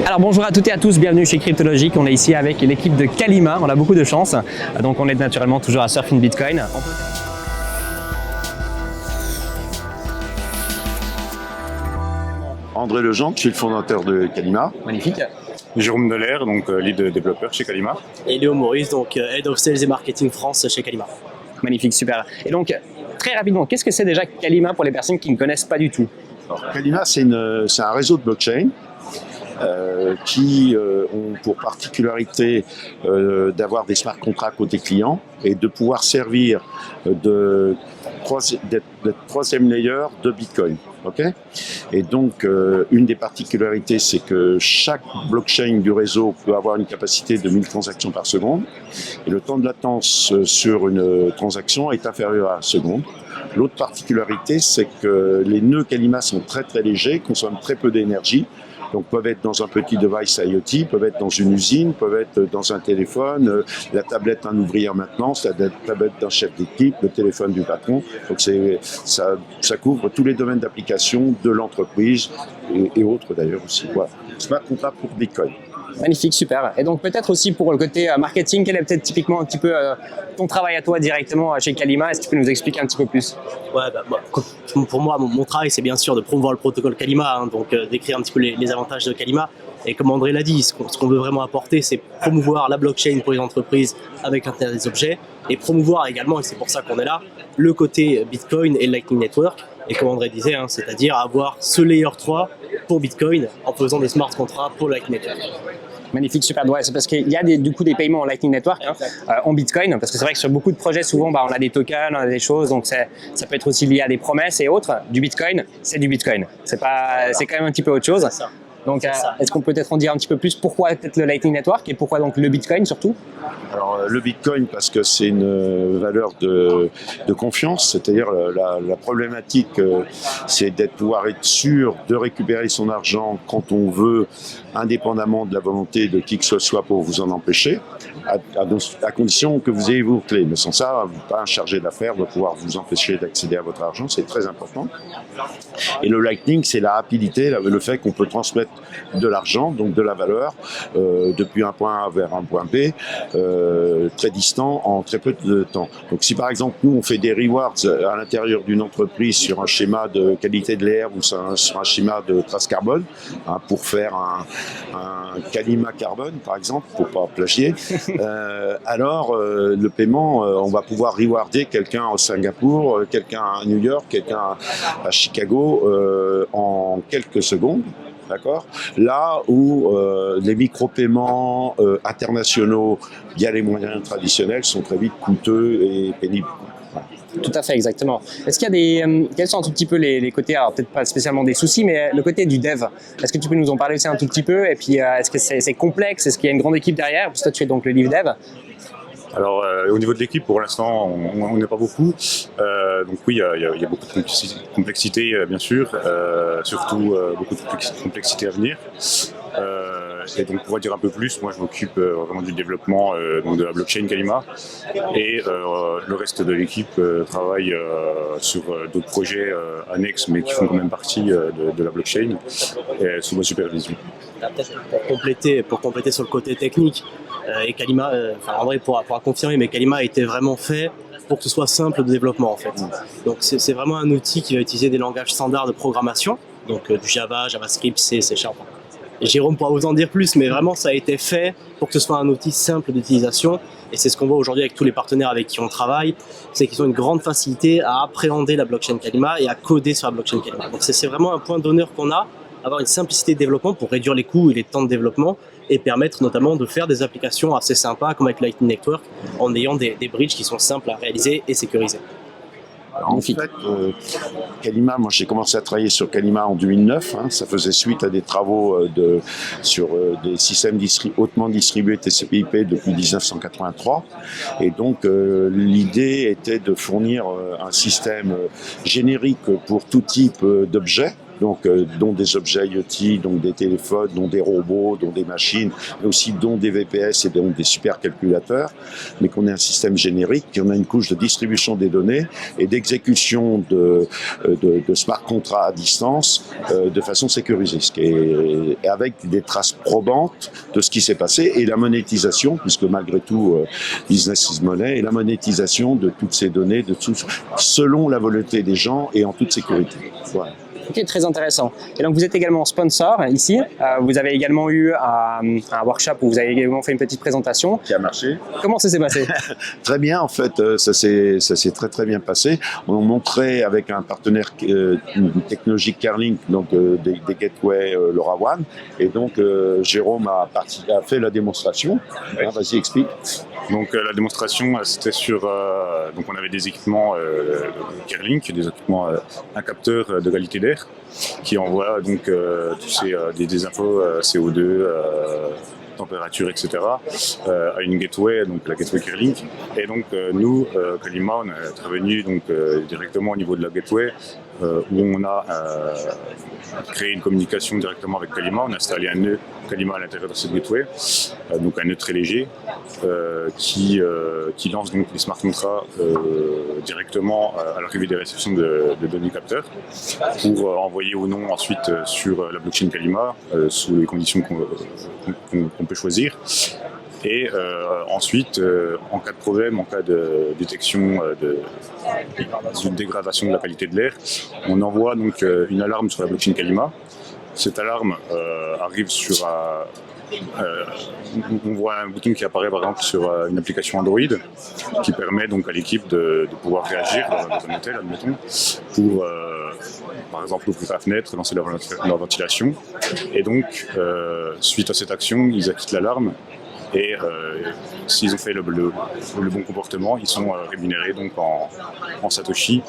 Alors bonjour à toutes et à tous, bienvenue chez Cryptologic. On est ici avec l'équipe de Kalima, on a beaucoup de chance. Donc on est naturellement toujours à Surf in Bitcoin. André Legendre, je suis le fondateur de Kalima. Magnifique. Jérôme Delair, donc lead développeur chez Kalima. Et Léo Maurice, donc Head of Sales et Marketing France chez Kalima. Magnifique, super. Et donc très rapidement, qu'est-ce que c'est déjà Kalima pour les personnes qui ne connaissent pas du tout? Alors, Kalima, c'est un réseau de blockchain qui ont pour particularité d'avoir des smart contracts côté client et de pouvoir servir d'être troisième layer de Bitcoin. Okay, et donc, une des particularités, c'est que chaque blockchain du réseau peut avoir une capacité de 1000 transactions par seconde. Et le temps de latence sur une transaction est inférieur à 1 seconde. L'autre particularité, c'est que les nœuds Kalima sont très très légers, consomment très peu d'énergie. Donc peuvent être dans un petit device IoT, peuvent être dans une usine, peuvent être dans un téléphone, la tablette d'un ouvrier en maintenance, la tablette d'un chef d'équipe, le téléphone du patron. Donc ça couvre tous les domaines d'application de l'entreprise et autres d'ailleurs aussi. Voilà. Smart contract pour Bitcoin. Magnifique, super. Et donc peut-être aussi pour le côté marketing, quel est peut-être typiquement un petit peu ton travail à toi directement chez Kalima? Est-ce que tu peux nous expliquer un petit peu plus? Ouais, pour moi, mon travail, c'est bien sûr de promouvoir le protocole Kalima, donc d'écrire un petit peu les avantages de Kalima. Et comme André l'a dit, ce qu'on veut vraiment apporter, c'est promouvoir la blockchain pour les entreprises avec l'Internet des objets et promouvoir également, et c'est pour ça qu'on est là, le côté Bitcoin et Lightning Network. Et comme André disait, c'est-à-dire avoir ce layer 3 pour Bitcoin en faisant des smart contracts pour Lightning Network. Magnifique, super. Ouais, c'est parce qu'il y a du coup des paiements en Lightning Network en Bitcoin, parce que c'est vrai que sur beaucoup de projets, souvent, on a des tokens, on a des choses, donc ça peut être aussi lié à des promesses et autres. Du Bitcoin, c'est du Bitcoin. C'est quand même un petit peu autre chose. Donc, est-ce qu'on peut peut-être en dire un petit peu plus pourquoi peut-être le Lightning Network et pourquoi donc le Bitcoin surtout? Alors le Bitcoin parce que c'est une valeur de confiance, c'est-à-dire la problématique c'est d'être pouvoir être sûr de récupérer son argent quand on veut, indépendamment de la volonté de qui que ce soit pour vous en empêcher, à condition que vous ayez vos clés. Mais sans ça, pas un chargé d'affaires va pouvoir vous empêcher d'accéder à votre argent, c'est très important. Et le Lightning, c'est la rapidité, le fait qu'on peut transmettre de l'argent, donc de la valeur, depuis un point A vers un point B, très distant en très peu de temps. Donc si par exemple nous on fait des rewards à l'intérieur d'une entreprise sur un schéma de qualité de l'air ou sur un schéma de trace carbone, pour faire un Kalima carbone par exemple, pour pas plagier, alors le paiement, on va pouvoir rewarder quelqu'un à Singapour, quelqu'un à New York, quelqu'un à Chicago en quelques secondes. D'accord. Là où les micro-paiements internationaux via les moyens traditionnels sont très vite coûteux et pénibles. Tout à fait, exactement. Est-ce qu'il y a quels sont un tout petit peu les côtés, alors peut-être pas spécialement des soucis, mais le côté du dev? Est-ce que tu peux nous en parler aussi un tout petit peu? Et puis, est-ce que c'est complexe? Est-ce qu'il y a une grande équipe derrière? Parce que toi, tu es donc le lead dev. Alors au niveau de l'équipe, pour l'instant, on n'est pas beaucoup. Donc oui, il y a beaucoup de complexité, bien sûr, surtout beaucoup de complexité à venir. Et donc pour en dire un peu plus, moi je m'occupe vraiment du développement donc de la blockchain Kalima et le reste de l'équipe travaille sur d'autres projets annexes mais qui font quand même partie de la blockchain et sous ma supervision. Peut-être pour compléter sur le côté technique, et Kalima, André pourra confirmer, mais Kalima a été vraiment fait pour que ce soit simple de développement en fait. Donc c'est vraiment un outil qui va utiliser des langages standards de programmation, donc du Java, JavaScript, C, C#. Et Jérôme pourra vous en dire plus, mais vraiment ça a été fait pour que ce soit un outil simple d'utilisation. Et c'est ce qu'on voit aujourd'hui avec tous les partenaires avec qui on travaille, c'est qu'ils ont une grande facilité à appréhender la blockchain Kalima et à coder sur la blockchain Kalima. Donc c'est vraiment un point d'honneur qu'on a, avoir une simplicité de développement pour réduire les coûts et les temps de développement et permettre notamment de faire des applications assez sympas comme avec Lightning Network en ayant des bridges qui sont simples à réaliser et sécurisés. Alors, en fait, Kalima, moi j'ai commencé à travailler sur Kalima en 2009. Ça faisait suite à des travaux sur des systèmes hautement distribués TCP/IP depuis 1983. Et donc l'idée était de fournir un système générique pour tout type d'objet. donc dont des objets IoT, donc des téléphones, dont des robots, dont des machines, mais aussi dont des VPS et dont des supercalculateurs, mais qu'on ait un système générique, qu'on a une couche de distribution des données et d'exécution de smart contracts à distance de façon sécurisée, et avec des traces probantes de ce qui s'est passé et la monétisation, puisque malgré tout, business is money, et la monétisation de toutes ces données, selon la volonté des gens et en toute sécurité. Voilà. Ok, très intéressant. Et donc vous êtes également sponsor ici. Vous avez également eu un workshop où vous avez également fait une petite présentation. Qui a marché. Comment ça s'est passé? Très bien, en fait, ça s'est très bien passé. On montrait avec un partenaire technologique Carlink, donc des gateways LoRaWAN, et donc Jérôme a fait la démonstration. Vas-y, explique. Donc la démonstration, c'était sur... donc on avait des équipements Carlink, des équipements, un capteur de qualité d'air qui envoie donc tous des infos CO2, température, etc. À une gateway, donc la gateway Carlink. Et donc nous, Kalima, on est intervenu donc directement au niveau de la gateway où on a créé une communication directement avec Kalima. On a installé un nœud Kalima à l'intérieur de cette gateway, donc un nœud très léger qui lance donc les smart contracts directement à l'arrivée des réceptions de données capteurs pour envoyer ou non ensuite sur la blockchain Kalima sous les conditions qu'on peut choisir. Et ensuite, en cas de problème, en cas de détection d'une dégradation de la qualité de l'air, on envoie donc une alarme sur la blockchain Kalima. Cette alarme arrive sur on voit un bouton qui apparaît par exemple sur une application Android qui permet donc à l'équipe de pouvoir réagir dans un hôtel, admettons, pour par exemple ouvrir la fenêtre, lancer leur ventilation. Et donc, suite à cette action, ils acquittent l'alarme. Et s'ils ont fait le bon comportement, ils sont rémunérés donc en Satoshi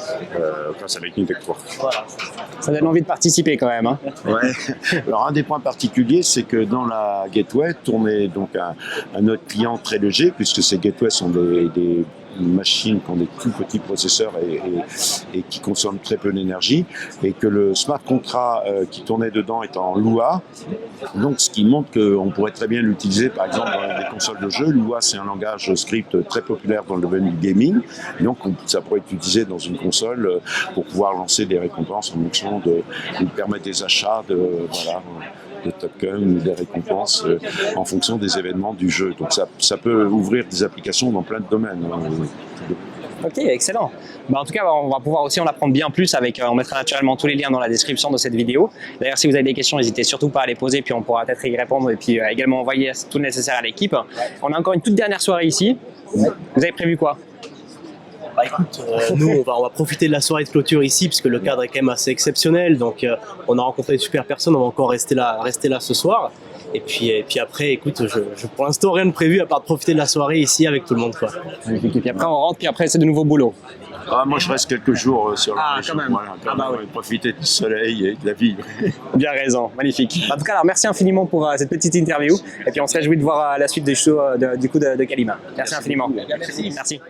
grâce à Lightning Network. Voilà. Ça donne envie de participer quand même. Hein. Ouais. Alors un des points particuliers, c'est que dans la gateway tournait donc un autre client très léger, puisque ces gateways sont des machines qui ont des tout petits processeurs et qui consomment très peu d'énergie, et que le smart contract qui tournait dedans est en Lua, donc ce qui montre qu'on pourrait très bien l'utiliser par exemple dans des consoles de jeux. Lua, c'est un langage script très populaire dans le domaine du gaming, donc ça pourrait être utilisé dans une console pour pouvoir lancer des récompenses en fonction de permettre des achats de tokens ou des récompenses en fonction des événements du jeu. Donc ça peut ouvrir des applications dans plein de domaines. Ok, excellent. En tout cas, on va pouvoir aussi en apprendre bien plus on mettra naturellement tous les liens dans la description de cette vidéo. D'ailleurs, si vous avez des questions, n'hésitez surtout pas à les poser, puis on pourra peut-être y répondre et puis également envoyer tout le nécessaire à l'équipe. On a encore une toute dernière soirée ici. Vous avez prévu quoi? Écoute, nous on va profiter de la soirée de clôture ici puisque le cadre est quand même assez exceptionnel, donc on a rencontré de super personnes, on va encore rester là ce soir. Et puis après, écoute, je pour l'instant rien de prévu à part de profiter de la soirée ici avec tout le monde, quoi. Et puis après on rentre, puis après c'est de nouveau boulot. Moi je reste quelques jours sur la région, quand même. Voilà, ouais. Profiter du soleil et de la vie. Bien raison, magnifique. En tout cas, alors merci infiniment pour cette petite interview, et puis on se réjouit de voir la suite des shows du coup de Kalima. Merci infiniment. Merci. Merci.